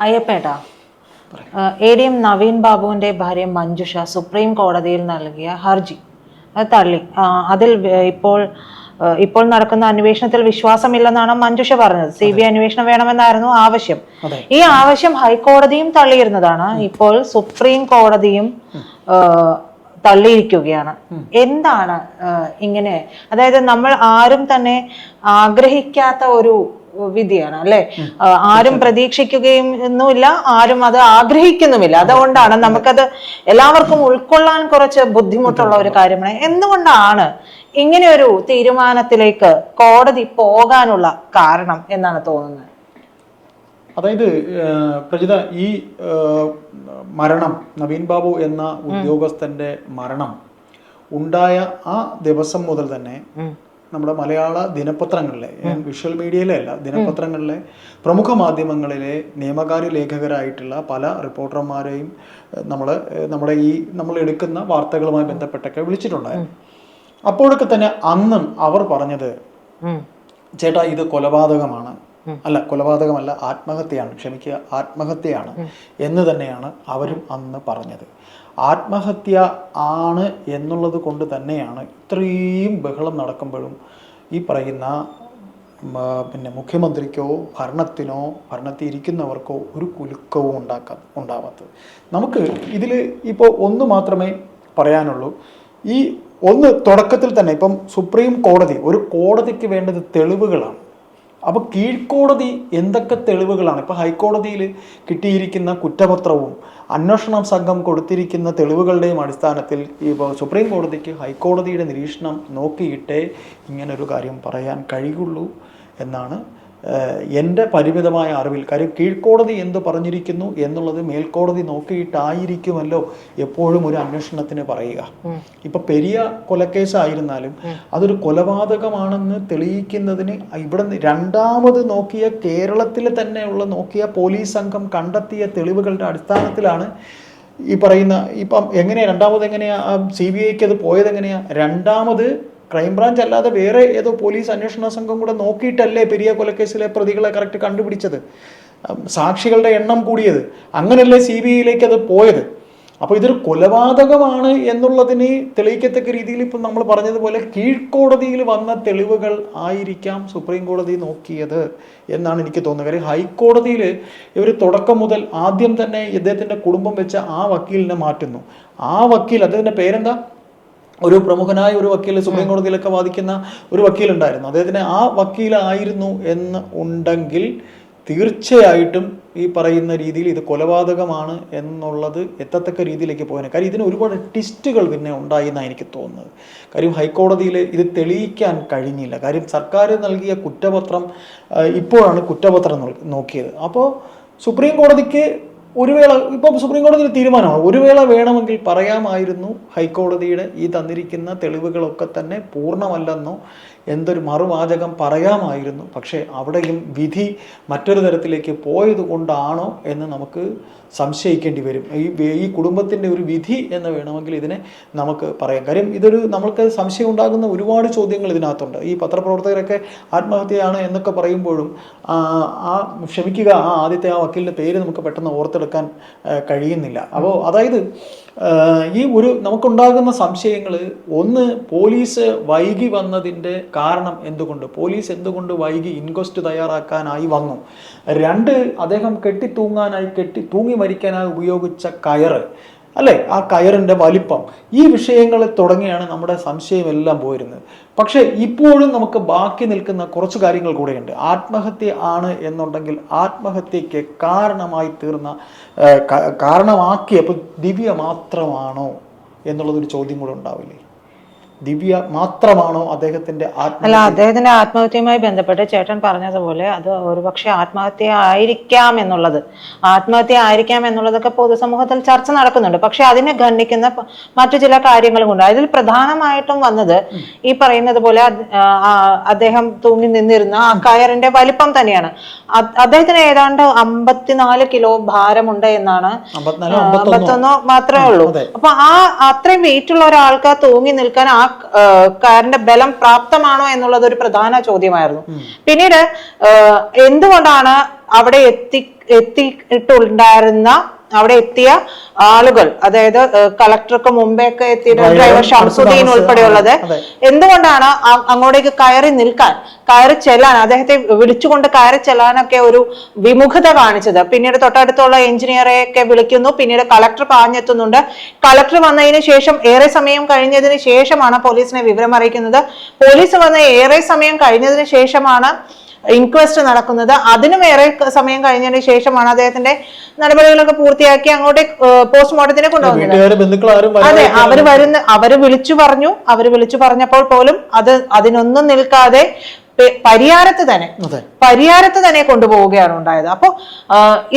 അയ്യപ്പേട്ടാ, ADM Naveen ബാബുവിന്റെ ഭാര്യ Manjusha supreme കോടതിയിൽ നൽകിയ ഹർജി അത് തള്ളി. അതിൽ ഇപ്പോൾ നടക്കുന്ന അന്വേഷണത്തിൽ വിശ്വാസമില്ലെന്നാണ് മഞ്ജുഷ പറഞ്ഞത്. CBI അന്വേഷണം വേണമെന്നായിരുന്നു ആവശ്യം. ഈ ആവശ്യം ഹൈക്കോടതിയും തള്ളിയിരുന്നതാണ്. ഇപ്പോൾ സുപ്രീം കോടതിയും തള്ളിയിരിക്കുകയാണ്. എന്താണ് ഇങ്ങനെ? അതായത് നമ്മൾ ആരും തന്നെ ആഗ്രഹിക്കാത്ത ഒരു വിധിയാണ് അല്ലെ. ആരും പ്രതീക്ഷിക്കുകയും ഒന്നുമില്ല, ആരും അത് ആഗ്രഹിക്കുന്നുമില്ല. അതുകൊണ്ടാണ് നമുക്കത് എല്ലാവർക്കും ഉൾക്കൊള്ളാൻ കുറച്ച് ബുദ്ധിമുട്ടുള്ള ഒരു കാര്യമാണ്. എന്തുകൊണ്ടാണ് ഇങ്ങനെ ഒരു തീരുമാനത്തിലേക്ക് കോടതി പോകാനുള്ള കാരണം എന്നാണ് തോന്നുന്നത്? അതായത് പ്രജിത, ഈ മരണം, നവീൻ ബാബു എന്ന ഉദ്യോഗസ്ഥന്റെ മരണം ഉണ്ടായ ആ ദിവസം മുതൽ തന്നെ നമ്മുടെ മലയാള ദിനപത്രങ്ങളിലെ, വിഷ്വൽ മീഡിയയിലെ അല്ല, ദിനപത്രങ്ങളിലെ പ്രമുഖ മാധ്യമങ്ങളിലെ നിയമകാര്യ ലേഖകരായിട്ടുള്ള പല റിപ്പോർട്ടർമാരെയും നമ്മൾ എടുക്കുന്ന വാർത്തകളുമായി ബന്ധപ്പെട്ടൊക്കെ വിളിച്ചിട്ടുണ്ടായിരുന്നു. അപ്പോഴൊക്കെ തന്നെ അന്നും അവർ പറഞ്ഞത്, ചേട്ടാ ഇത് കൊലപാതകമാണ്, അല്ല കൊലപാതകമല്ല, ആത്മഹത്യയാണ്, ക്ഷമിക്കുക, ആത്മഹത്യയാണ് എന്ന് തന്നെയാണ് അവരും അന്ന് പറഞ്ഞത്. ആത്മഹത്യ ആണ് എന്നുള്ളത് കൊണ്ട് തന്നെയാണ് ഇത്രയും ബഹളം നടക്കുമ്പോഴും ഈ പറയുന്ന മുഖ്യമന്ത്രിക്കോ ഭരണത്തിനോ ഭരണത്തിൽ ഇരിക്കുന്നവർക്കോ ഒരു കുലുക്കവും ഉണ്ടാവാത്തത്. നമുക്ക് ഇതിൽ ഇപ്പോൾ ഒന്ന് മാത്രമേ പറയാനുള്ളൂ. ഈ ഒന്ന് തുടക്കത്തിൽ തന്നെ ഇപ്പം സുപ്രീം കോടതി, ഒരു കോടതിക്ക് വേണ്ടത് തെളിവുകളാണ്. അപ്പോൾ കീഴ്ക്കോടതി എന്തൊക്കെ തെളിവുകളാണ്? ഇപ്പോൾ ഹൈക്കോടതിയിൽ കിട്ടിയിരിക്കുന്ന കുറ്റപത്രവും അന്വേഷണ സംഘം കൊടുത്തിരിക്കുന്ന തെളിവുകളുടെയും അടിസ്ഥാനത്തിൽ ഇപ്പോൾ സുപ്രീം കോടതിക്ക് ഹൈക്കോടതിയുടെ നിരീക്ഷണം നോക്കിയിട്ടേ ഇങ്ങനൊരു കാര്യം പറയാൻ കഴിയുള്ളൂ എന്നാണ് എൻ്റെ പരിമിതമായ അറിവിൽ. കാര്യം കീഴ്ക്കോടതി എന്ത് പറഞ്ഞിരിക്കുന്നു എന്നുള്ളത് മേൽക്കോടതി നോക്കിയിട്ടായിരിക്കുമല്ലോ എപ്പോഴും ഒരു അന്വേഷണത്തിന് പറയുക. ഇപ്പൊ പെരിയ കൊലക്കേസായിരുന്നാലും അതൊരു കൊലപാതകമാണെന്ന് തെളിയിക്കുന്നതിന് ഇവിടെ രണ്ടാമത് നോക്കിയ, കേരളത്തിൽ തന്നെയുള്ള നോക്കിയ പോലീസ് സംഘം കണ്ടെത്തിയ തെളിവുകളുടെ അടിസ്ഥാനത്തിലാണ് ഈ പറയുന്ന. ഇപ്പം എങ്ങനെയാ CBIക്ക് അത് പോയത്? രണ്ടാമത് ക്രൈംബ്രാഞ്ച് അല്ലാതെ വേറെ ഏതോ പോലീസ് അന്വേഷണ സംഘം കൂടെ നോക്കിയിട്ടല്ലേ പെരിയ കൊലക്കേസിലെ പ്രതികളെ കറക്റ്റ് കണ്ടുപിടിച്ചത്, സാക്ഷികളുടെ എണ്ണം കൂടിയത്? അങ്ങനല്ലേ CBIയിലേക്ക് അത് പോയത്? അപ്പോൾ ഇതൊരു കൊലപാതകമാണ് എന്നുള്ളതിന് തെളിയിക്കത്തക്ക രീതിയിൽ ഇപ്പം നമ്മൾ പറഞ്ഞതുപോലെ കീഴ്ക്കോടതിയിൽ വന്ന തെളിവുകൾ ആയിരിക്കാം സുപ്രീം കോടതി നോക്കിയത് എന്നാണ് എനിക്ക് തോന്നുന്നത്. കാര്യം ഹൈക്കോടതിയിൽ ഇവർ തുടക്കം മുതൽ ആദ്യം തന്നെ ഇദ്ദേഹത്തിൻ്റെ കുടുംബം വെച്ച ആ വക്കീലിനെ മാറ്റുന്നു. ആ വക്കീൽ, അദ്ദേഹത്തിൻ്റെ പേരെന്താ, ഒരു പ്രമുഖനായ ഒരു വക്കീൽ, സുപ്രീം കോടതിയിലൊക്കെ വാദിക്കുന്ന ഒരു വക്കീലുണ്ടായിരുന്നു, അദ്ദേഹത്തിന് ആ വക്കീലായിരുന്നു എന്ന് ഉണ്ടെങ്കിൽ തീർച്ചയായിട്ടും ഈ പറയുന്ന രീതിയിൽ ഇത് കൊലപാതകമാണ് എന്നുള്ളത് എത്തത്തക്ക രീതിയിലേക്ക് പോകാൻ. കാര്യം ഇതിന് ഒരുപാട് ട്വിസ്റ്റുകൾ പിന്നെ ഉണ്ടായി എന്നാണ് എനിക്ക് തോന്നുന്നത്. കാര്യം ഹൈക്കോടതിയിൽ ഇത് തെളിയിക്കാൻ കഴിഞ്ഞില്ല. കാര്യം സർക്കാർ നൽകിയ കുറ്റപത്രം, ഇപ്പോഴാണ് കുറ്റപത്രം നോക്കിയത്. അപ്പോൾ സുപ്രീം കോടതിക്ക് ഒരു വേള, ഇപ്പം സുപ്രീം കോടതിയുടെ തീരുമാനമാണ്, ഒരു വേള വേണമെങ്കിൽ പറയാമായിരുന്നു ഹൈക്കോടതിയുടെ ഈ തന്നിരിക്കുന്ന തെളിവുകളൊക്കെ തന്നെ പൂർണ്ണമല്ലെന്നോ എന്തൊരു മറുവാചകം പറയാമായിരുന്നു. പക്ഷേ അവിടെയും വിധി മറ്റൊരു തരത്തിലേക്ക് പോയത് കൊണ്ടാണോ എന്ന് നമുക്ക് സംശയിക്കേണ്ടി വരും. ഈ കുടുംബത്തിൻ്റെ ഒരു വിധി എന്ന് വേണമെങ്കിൽ ഇതിനെ നമുക്ക് പറയാം. കാര്യം നമ്മൾക്ക് സംശയം ഉണ്ടാകുന്ന ഒരുപാട് ചോദ്യങ്ങൾ ഇതിനകത്തുണ്ട്. ഈ പത്രപ്രവർത്തകരൊക്കെ ആത്മഹത്യയാണ് എന്നൊക്കെ പറയുമ്പോഴും ക്ഷമിക്കുക, ആദ്യത്തെ ആ വക്കീലിൻ്റെ പേര് നമുക്ക് പെട്ടെന്ന് ഓർത്തെടുക്കാൻ കഴിയുന്നില്ല. അപ്പോൾ അതായത് നമുക്കുണ്ടാകുന്ന സംശയങ്ങൾ, ഒന്ന്, പോലീസ് വൈകി വന്നതിൻ്റെ കാരണം എന്തുകൊണ്ട്, പോലീസ് എന്തുകൊണ്ട് വൈകി ഇൻക്വസ്റ്റ് തയ്യാറാക്കാനായി വന്നു. രണ്ട്, അദ്ദേഹം തൂങ്ങി മരിക്കാനായി ഉപയോഗിച്ച കയറ്, അല്ലേ, ആ കയറിൻ്റെ വലിപ്പം, ഈ വിഷയങ്ങൾ തുടങ്ങിയാണ് നമ്മുടെ സംശയമെല്ലാം പോയിരുന്നത്. പക്ഷേ ഇപ്പോഴും നമുക്ക് ബാക്കി നിൽക്കുന്ന കുറച്ച് കാര്യങ്ങൾ കൂടെയുണ്ട്. ആത്മഹത്യ ആണ് എന്നുണ്ടെങ്കിൽ ആത്മഹത്യക്ക് കാരണമാക്കിയപ്പോൾ ദിവ്യ മാത്രമാണോ എന്നുള്ളതൊരു ചോദ്യം കൂടെ ഉണ്ടാവില്ലേ? ദിവ്യ മാത്രമാണോ അദ്ദേഹത്തിന്റെ അദ്ദേഹത്തിന്റെ ആത്മഹത്യയുമായി ബന്ധപ്പെട്ട് ചേട്ടൻ പറഞ്ഞതുപോലെ അത് ഒരുപക്ഷെ ആത്മഹത്യ ആയിരിക്കാം എന്നുള്ളതൊക്കെ പൊതുസമൂഹത്തിൽ ചർച്ച നടക്കുന്നുണ്ട്. പക്ഷെ അതിനെ ഖണ്ഡിക്കുന്ന മറ്റു ചില കാര്യങ്ങളും ഉണ്ട്. അതിൽ പ്രധാനമായിട്ടും വന്നത് ഈ പറയുന്നത് പോലെ അദ്ദേഹം തൂങ്ങി നിന്നിരുന്ന ആ കയറിന്റെ വലിപ്പം തന്നെയാണ്. അദ്ദേഹത്തിന് ഏതാണ്ട് 54 കിലോ ഭാരമുണ്ട് എന്നാണ്, 51 മാത്രമേ ഉള്ളൂ. അപ്പൊ അത്രയും വെയിറ്റ് ഉള്ള ഒരാൾക്ക് തൂങ്ങി നിൽക്കാൻ ആ കാരന്റെ ബലം പ്രാപ്തമാണോ എന്നുള്ളത് ഒരു പ്രധാന ചോദ്യമായിരുന്നു. പിന്നീട് എന്തുകൊണ്ടാണ് അവിടെ അവിടെ എത്തിയ ആളുകൾ, അതായത് കളക്ടർക്ക് മുമ്പേയൊക്കെ എത്തിയ ഡ്രൈവർ ഷംസുദ്ദീൻ ഉൾപ്പെടെയുള്ളത് എന്തുകൊണ്ടാണ് അങ്ങോട്ടേക്ക് കയറി ചെല്ലാൻ, അദ്ദേഹത്തെ വിളിച്ചുകൊണ്ട് കയറി ചെല്ലാനൊക്കെ ഒരു വിമുഖത കാണിച്ചത്? പിന്നീട് തൊട്ടടുത്തുള്ള എഞ്ചിനീയറെ ഒക്കെ വിളിക്കുന്നു, പിന്നീട് കളക്ടർ പാഞ്ഞെത്തുന്നുണ്ട്. കളക്ടർ വന്നതിന് ശേഷം ഏറെ സമയം കഴിഞ്ഞതിന് ശേഷമാണ് പോലീസിനെ വിവരം അറിയിക്കുന്നത്. പോലീസ് വന്ന് ഏറെ സമയം കഴിഞ്ഞതിന് ശേഷമാണ് ഇൻക്വസ്റ്റ് നടക്കുന്നത്. അതിനും ഏറെ സമയം കഴിഞ്ഞതിന് ശേഷമാണ് അദ്ദേഹത്തിന്റെ നടപടികളൊക്കെ പൂർത്തിയാക്കി അങ്ങോട്ട് പോസ്റ്റ്മോർട്ടത്തിന് കൊണ്ടുപോകുന്നത്. അതെ, അവര് വിളിച്ചു പറഞ്ഞപ്പോൾ പോലും അതിനൊന്നും നിൽക്കാതെ പരിയാരത്ത് തന്നെ കൊണ്ടുപോവുകയാണ് ഉണ്ടായത്. അപ്പോ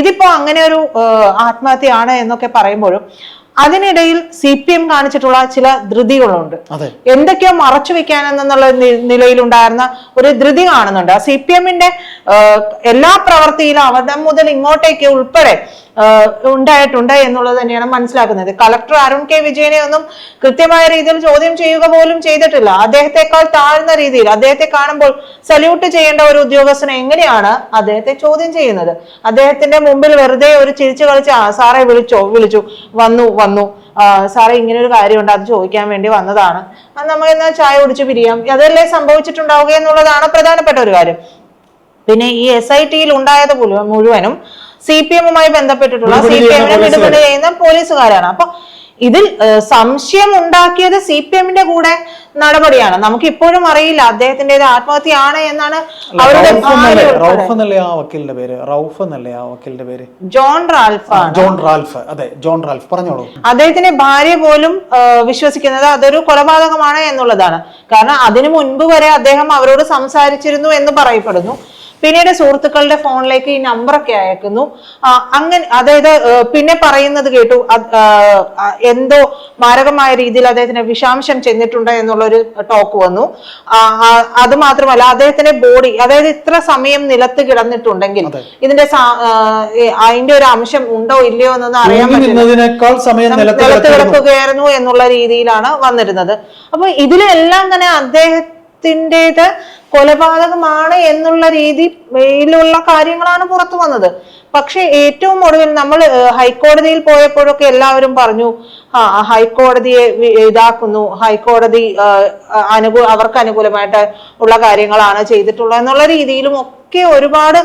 ഇതിപ്പോ അങ്ങനെ ഒരു ആത്മഹത്യയാണ് എന്നൊക്കെ പറയുമ്പോഴും അതിനിടയിൽ CPM കാണിച്ചിട്ടുള്ള ചില ധൃതികളുണ്ട്. എന്തൊക്കെയോ മറച്ചു വെക്കാനെന്നുള്ള നിലയിലുണ്ടായിരുന്ന ഒരു ധൃതി കാണുന്നുണ്ട്. CPM-ന്റെ എല്ലാ പ്രവൃത്തിയിലും അവിടെ മുതൽ ഇങ്ങോട്ടേക്ക് ഉൾപ്പെടെ ഉണ്ടായിട്ടുണ്ട് എന്നുള്ളത് തന്നെയാണ് മനസ്സിലാക്കുന്നത്. കളക്ടർ അരുൺ കെ വിജയനെ ഒന്നും കൃത്യമായ രീതിയിൽ ചോദ്യം ചെയ്യുക പോലും ചെയ്തിട്ടില്ല. അദ്ദേഹത്തെക്കാൾ താഴ്ന്ന രീതിയിൽ അദ്ദേഹത്തെ കാണുമ്പോൾ സല്യൂട്ട് ചെയ്യേണ്ട ഒരു ഉദ്യോഗസ്ഥനെ എങ്ങനെയാണ് അദ്ദേഹത്തെ ചോദ്യം ചെയ്യുന്നത്? അദ്ദേഹത്തിന്റെ മുമ്പിൽ വെറുതെ ഒരു ചിരിച്ചു കളിച്ച് സാറെ വിളിച്ചു വന്നു സാറേ ഇങ്ങനെ ഒരു കാര്യമുണ്ട്, അത് ചോദിക്കാൻ വേണ്ടി വന്നതാണ്, അത് നമ്മൾ എന്നാൽ ചായ കുടിച്ച് പിരിയാം, അതല്ലേ സംഭവിച്ചിട്ടുണ്ടാവുക എന്നുള്ളതാണ് പ്രധാനപ്പെട്ട ഒരു കാര്യം. പിന്നെ ഈ SIT-യിൽ ഉണ്ടായത് മുഴുവനും CPM-മായി ബന്ധപ്പെട്ടിട്ടുള്ള CPM-നെ വിടുതല ചെയ്യുന്ന പോലീസുകാരാണ്. അപ്പൊ ഇതിൽ സംശയം ഉണ്ടാക്കിയത് CPM-ന്റെ കൂടെ നടപടിയാണ്. നമുക്ക് ഇപ്പോഴും അറിയില്ല അദ്ദേഹത്തിന്റെ ആത്മഹത്യയാണ് എന്നാണ് അവരുടെ ജോൺ റാൽഫ് പറഞ്ഞോളൂ. അദ്ദേഹത്തിന്റെ ഭാര്യ പോലും വിശ്വസിക്കുന്നത് അതൊരു കൊലപാതകമാണ് എന്നുള്ളതാണ്. കാരണം അതിനു മുൻപ് വരെ അദ്ദേഹം അവരോട് സംസാരിച്ചിരുന്നു എന്ന് പറയപ്പെടുന്നു. പിന്നീട് സുഹൃത്തുക്കളുടെ ഫോണിലേക്ക് ഈ നമ്പറൊക്കെ അയക്കുന്നു. അങ്ങനെ അതായത് പിന്നെ പറയുന്നത് കേട്ടു എന്തോ മാരകമായ രീതിയിൽ അദ്ദേഹത്തിന് വിഷാംശം ചെന്നിട്ടുണ്ട് എന്നുള്ളൊരു ടോക്ക് വന്നു. അത് മാത്രമല്ല അദ്ദേഹത്തിന്റെ ബോഡി, അതായത് ഇത്ര സമയം നിലത്ത് കിടന്നിട്ടുണ്ടെങ്കിൽ അതിന്റെ ഒരു അംശം ഉണ്ടോ ഇല്ലയോ എന്നൊന്നും അറിയാൻ പറ്റില്ല, നിലത്ത് കിടക്കുകയായിരുന്നു എന്നുള്ള രീതിയിലാണ് വന്നിരുന്നത്. അപ്പൊ ഇതിലെല്ലാം തന്നെ അദ്ദേഹത്തിൻ്റെത് കൊലപാതകമാണ് എന്നുള്ള രീതിയിലുള്ള കാര്യങ്ങളാണ് പുറത്തു വന്നത്. പക്ഷെ ഏറ്റവും ഒടുവിൽ നമ്മൾ ഹൈക്കോടതിയിൽ പോയപ്പോഴൊക്കെ എല്ലാവരും പറഞ്ഞു ഹൈക്കോടതിയെ ഇതാക്കുന്നു, ഹൈക്കോടതി അവർക്ക് അനുകൂലമായിട്ട് ഉള്ള കാര്യങ്ങളാണ് ചെയ്തിട്ടുള്ളത് എന്നുള്ള രീതിയിലും ഒക്കെ ഒരുപാട്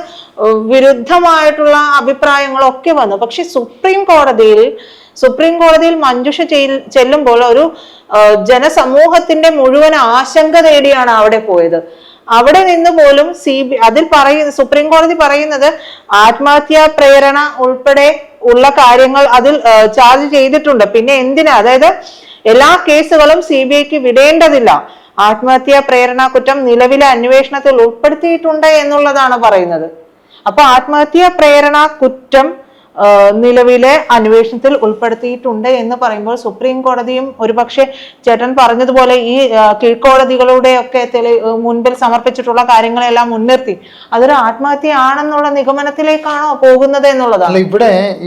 വിരുദ്ധമായിട്ടുള്ള അഭിപ്രായങ്ങളൊക്കെ വന്നു. പക്ഷെ സുപ്രീം കോടതിയിൽ മഞ്ജുഷ ചെല്ലുമ്പോൾ ഒരു ജനസമൂഹത്തിന്റെ മുഴുവൻ ആശങ്ക തേടിയാണ് അവിടെ പോയത്. അവിടെ നിന്ന് പോലും സുപ്രീം കോടതി പറയുന്നത് ആത്മഹത്യാ പ്രേരണ ഉൾപ്പെടെ ഉള്ള കാര്യങ്ങൾ അതിൽ ചാർജ് ചെയ്തിട്ടുണ്ട്. പിന്നെ എന്തിനാ, അതായത് എല്ലാ കേസുകളും CBIക്ക് വിടേണ്ടതില്ല, ആത്മഹത്യാ പ്രേരണ കുറ്റം നിലവിലെ അന്വേഷണത്തിൽ ഉൾപ്പെടുത്തിയിട്ടുണ്ട് എന്നുള്ളതാണ് പറയുന്നത്. അപ്പൊ ആത്മഹത്യാ പ്രേരണ കുറ്റം നിലവിലെ അന്വേഷണത്തിൽ ഉൾപ്പെടുത്തിയിട്ടുണ്ട് എന്ന് പറയുമ്പോൾ സുപ്രീം കോടതിയും ഒരുപക്ഷെ ചേട്ടൻ പറഞ്ഞതുപോലെ ഈ കീഴ്ക്കോടതികളുടെ ഒക്കെ മുൻപിൽ സമർപ്പിച്ചിട്ടുള്ള കാര്യങ്ങളെല്ലാം മുൻനിർത്തി അതൊരു ആത്മഹത്യയാണെന്നുള്ള നിഗമനത്തിലേക്കാണോ പോകുന്നത് എന്നുള്ളതാണ്.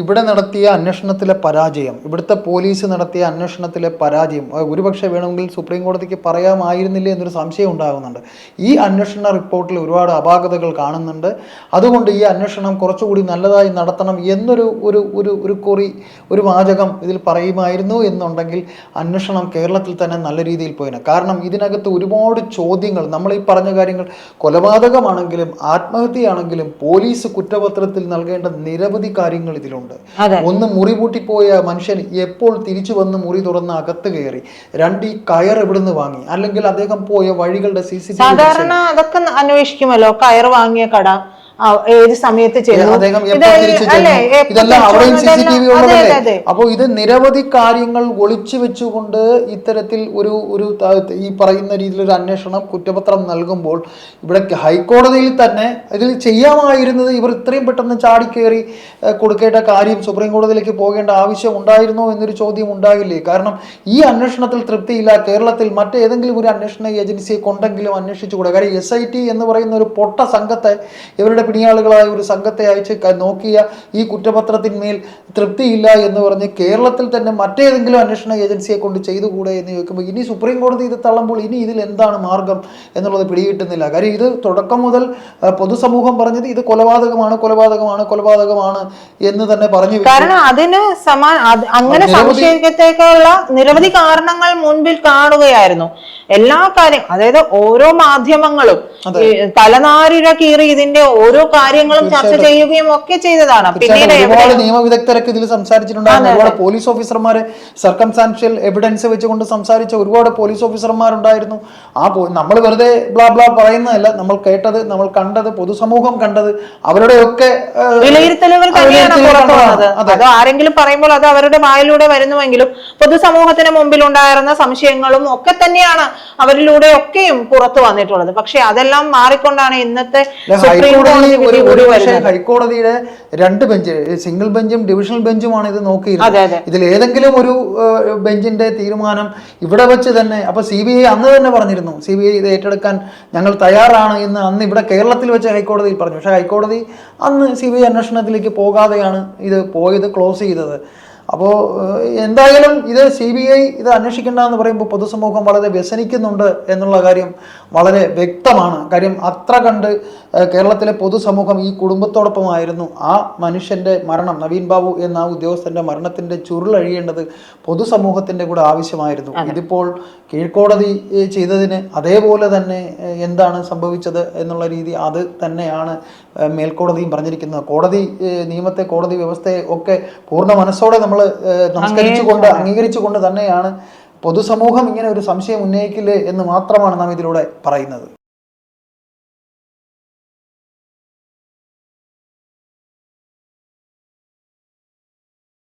ഇവിടെ നടത്തിയ അന്വേഷണത്തിലെ പരാജയം, ഇവിടുത്തെ പോലീസ് നടത്തിയ അന്വേഷണത്തിലെ പരാജയം ഒരുപക്ഷെ വേണമെങ്കിൽ സുപ്രീം കോടതിക്ക് പറയാമായിരുന്നില്ലേ എന്നൊരു സംശയം ഉണ്ടാകുന്നുണ്ട്. ഈ അന്വേഷണ റിപ്പോർട്ടിൽ ഒരുപാട് അപാകതകൾ കാണുന്നുണ്ട്. അതുകൊണ്ട് ഈ അന്വേഷണം കുറച്ചുകൂടി നല്ലതായി നടത്തണം എന്നൊരു ഒരു വാചകം ഇതിൽ പറയുമായിരുന്നു എന്നുണ്ടെങ്കിൽ അന്വേഷണം കേരളത്തിൽ തന്നെ നല്ല രീതിയിൽ പോയിന്. കാരണം ഇതിനകത്ത് ഒരുപാട് ചോദ്യങ്ങൾ, നമ്മൾ ഈ പറഞ്ഞ കാര്യങ്ങൾ കൊലപാതകമാണെങ്കിലും ആത്മഹത്യയാണെങ്കിലും പോലീസ് കുറ്റപത്രത്തിൽ നൽകേണ്ട നിരവധി കാര്യങ്ങൾ ഇതിലുണ്ട്. ഒന്ന്, മുറി പൂട്ടിപ്പോയ മനുഷ്യൻ എപ്പോൾ തിരിച്ചു വന്ന് മുറി തുറന്ന് അകത്ത് കയറി, രണ്ട്, ഈ കയർ എവിടുന്ന് വാങ്ങി, അല്ലെങ്കിൽ അദ്ദേഹം പോയ വഴികളുടെ CCTV സാധാരണ അതൊക്കെ അന്വേഷിക്കുമല്ലോ, കയർ വാങ്ങിയ കട ഏത് സമയത്ത് ഇതെല്ലാം അവിടെയും CCTV ഉള്ളതല്ലേ. അപ്പോൾ ഇത് നിരവധി കാര്യങ്ങൾ ഒളിച്ചു വെച്ചുകൊണ്ട് ഇത്തരത്തിൽ ഒരു ഈ പറയുന്ന രീതിയിലൊരു അന്വേഷണം കുറ്റപത്രം നൽകുമ്പോൾ ഇവിടെ ഹൈക്കോടതിയിൽ തന്നെ ഇതിൽ ചെയ്യാമായിരുന്നത് ഇവർ ഇത്രയും പെട്ടെന്ന് ചാടിക്കേറി കൊടുക്കേണ്ട കാര്യം സുപ്രീം കോടതിയിലേക്ക് പോകേണ്ട ആവശ്യം ഉണ്ടായിരുന്നോ എന്നൊരു ചോദ്യം ഉണ്ടാകില്ലേ? കാരണം ഈ അന്വേഷണത്തിൽ തൃപ്തിയില്ല, കേരളത്തിൽ മറ്റേതെങ്കിലും ഒരു അന്വേഷണ ഏജൻസിയെ കൊണ്ടെങ്കിലും അന്വേഷിച്ചുകൂടെ? കാര്യം SIT എന്ന് പറയുന്ന ഒരു പൊട്ട സംഘത്തെ ഇവരുടെ പിണിയാളുകളായ ഒരു സംഘത്തെ അയച്ച് നോക്കിയ ഈ കുറ്റപത്രത്തിന്മേൽ തൃപ്തിയില്ല എന്ന് പറഞ്ഞ് കേരളത്തിൽ തന്നെ മറ്റേതെങ്കിലും അന്വേഷണ ഏജൻസിയെ കൊണ്ട് ചെയ്തുകൂടെ എന്ന് ചോദിക്കുമ്പോൾ ഇനി സുപ്രീം കോടതി ഇത് തള്ളുമ്പോൾ ഇനി ഇതിൽ എന്താണ് മാർഗം എന്നുള്ളത് പിടികിട്ടുന്നില്ല. കാര്യം ഇത് തുടക്കം മുതൽ പൊതുസമൂഹം പറഞ്ഞത് ഇത് കൊലപാതകമാണ് എന്ന് തന്നെ പറഞ്ഞു. കാരണം അതിന് അങ്ങനെ സംശയിക്കത്തേക്കുള്ള നിരവധി കാരണങ്ങൾ മുൻപിൽ കാണുകയായിരുന്നു. എല്ലാ കാര്യം, അതായത് ഓരോ മാധ്യമങ്ങളും തലനാരിഴ കീറി ഇതിന്റെ ഓരോ കാര്യങ്ങളും ചർച്ച ചെയ്യുകയും ഒക്കെ ചെയ്തതാണ്. പിന്നീട് ഒരുപാട് നിയമവിദഗ്ധരൊക്കെ ഇതിൽ സംസാരിച്ചിട്ടുണ്ടായിരുന്നു. ഒരുപാട് പോലീസ് ഓഫീസർമാരെ സർക്കംസ്റ്റാൻഷ്യൽ എവിഡൻസ് വെച്ചുകൊണ്ട് സംസാരിച്ച ഒരുപാട് പോലീസ് ഓഫീസർമാരുണ്ടായിരുന്നു. നമ്മൾ വെറുതെ ബ്ലാ ബ്ലാ പറയുന്നതല്ല, നമ്മൾ കേട്ടത്, നമ്മൾ കണ്ടത്, പൊതുസമൂഹം കണ്ടത്, അവരുടെയൊക്കെ വിലയിരുത്തലുകൾ തന്നെയാണ് പുറത്തു വന്നത്. അത് ആരെങ്കിലും പറയുമ്പോൾ അത് അവരുടെ വായിലൂടെ വരുന്നുവെങ്കിലും പൊതുസമൂഹത്തിന് മുമ്പിൽ ഉണ്ടായിരുന്ന സംശയങ്ങളും ഒക്കെ തന്നെയാണ് അവരിലൂടെ ഒക്കെയും പുറത്തു വന്നിട്ടുള്ളത്. പക്ഷെ അതെല്ലാം മാറിക്കൊണ്ടാണ് ഇന്നത്തെ ഹൈക്കോടതിയുടെ 2 ബെഞ്ച്, സിംഗിൾ ബെഞ്ചും ഡിവിഷണൽ ബെഞ്ചുമാണ് ഇത് നോക്കിയിരുന്നത്. ഇതിൽ ഏതെങ്കിലും ഒരു ബെഞ്ചിന്റെ തീരുമാനം ഇവിടെ വെച്ച് തന്നെ, അപ്പൊ CBI അന്ന് തന്നെ പറഞ്ഞിരുന്നു, CBI ഇത് ഏറ്റെടുക്കാൻ ഞങ്ങൾ തയ്യാറാണ് എന്ന് അന്ന് ഇവിടെ കേരളത്തിൽ വെച്ച് ഹൈക്കോടതിയിൽ പറഞ്ഞു. പക്ഷെ ഹൈക്കോടതി അന്ന് CBI അന്വേഷണത്തിലേക്ക് പോകാതെയാണ് ഇത് ക്ലോസ് ചെയ്തത്. അപ്പോൾ എന്തായാലും ഇത് CBI ഇത് അന്വേഷിക്കേണ്ട എന്ന് പറയുമ്പോൾ പൊതുസമൂഹം വളരെ വ്യസനിക്കുന്നുണ്ട് എന്നുള്ള കാര്യം വളരെ വ്യക്തമാണ്. കാര്യം അത്ര കണ്ട് കേരളത്തിലെ പൊതുസമൂഹം ഈ കുടുംബത്തോടൊപ്പമായിരുന്നു. ആ മനുഷ്യൻ്റെ മരണം, നവീൻ ബാബു എന്ന ഉദ്യോഗസ്ഥൻ്റെ മരണത്തിൻ്റെ ചുരുളഴിയേണ്ടത് പൊതുസമൂഹത്തിൻ്റെ കൂടെ ആവശ്യമായിരുന്നു. ഇതിപ്പോൾ കീഴ്ക്കോടതി ചെയ്തതിന് അതേപോലെ തന്നെ എന്താണ് സംഭവിച്ചത് എന്നുള്ള രീതി അത് തന്നെയാണ് മേൽക്കോടതിയും പറഞ്ഞിരിക്കുന്നത്. കോടതി നിയമത്തെ, കോടതി വ്യവസ്ഥയെ ഒക്കെ പൂർണ്ണ മനസ്സോടെ നമ്മൾ അംഗീകരിച്ചുകൊണ്ട് തന്നെയാണ് പൊതുസമൂഹം ഇങ്ങനെ ഒരു സംശയം ഉന്നയിക്കില്ലേ എന്ന് മാത്രമാണ് നാം ഇതിലൂടെ പറയുന്നത്.